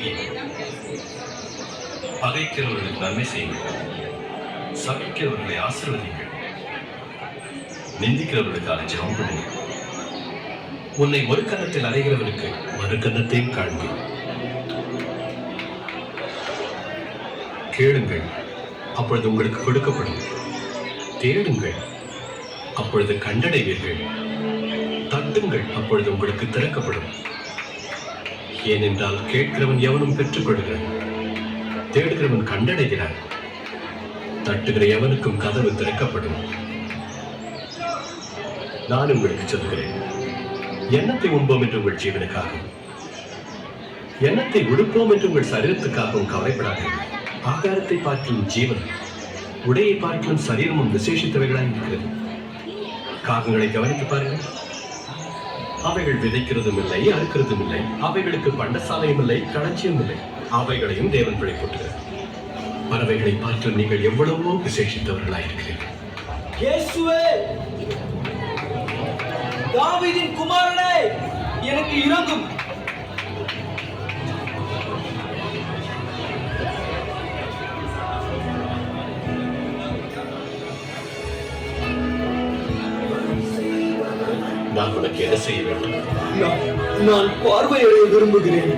செய்யுங்கள். பகைக்கிறவர்களுக்கு நன்மை செய்யுங்கள். சபிக்கிறவர்களை ஆசீர்வதிங்கள். நிந்திக்கிறவர்களுக்காக ஜெபம் பண்ணுங்கள். உன்னை ஒரு கன்னத்தில் அறைகிறவனுக்கு மறு கன்னத்தையும் காண்பி. கேளுங்கள், அப்பொழுது உங்களுக்கு கொடுக்கப்படும். தேடுங்கள், அப்பொழுது கண்டடைவீர்கள். தட்டுங்கள், அப்பொழுது உங்களுக்கு திறக்கப்படும். ஏனென்றால் கேட்கிறவன் எவனும் பெற்றுக் கொள்கிறான், தேடுகிறவன் கண்டடைகிறான், தட்டுகிற எவனுக்கும் கதவு திறக்கப்படும். நான் உங்களுக்கு சொல்கிறேன், எண்ணத்தை உண்போம் என்று உங்கள் ஜீவனுக்காகவும் எண்ணத்தை உடுப்போம் என்று உங்கள் சரீரத்துக்காகவும் கவலைப்படாதீர்கள். ஆகாரத்தை பார்க்கலும் ஜீவன், உடையை பார்க்கலும் சரீரமும் விசேஷித்தவைகளாய் இருக்கிறது. காகங்களை கவனித்து பாருங்கள். அவைகள் விதைக்கிறதும் இல்லை, அறுக்கிறதும் இல்லை. அவைகளுக்கு பண்டசாலையும் இல்லை, களஞ்சியம் இல்லை. அவைகளையும் தேவன் பிழைப்பூட்டுகிறார். பறவைகளை பார்த்து நீங்கள் எவ்வளவோ விசேஷித்தவர்களாயிருக்கிறீர்கள். இயேசுவே, தாவீதின் குமாரனே, எனக்கு இரங்கும். நான் உனக்கு என்ன செய்ய வேண்டும்? நான் பார்வையடைய விரும்புகிறேன்.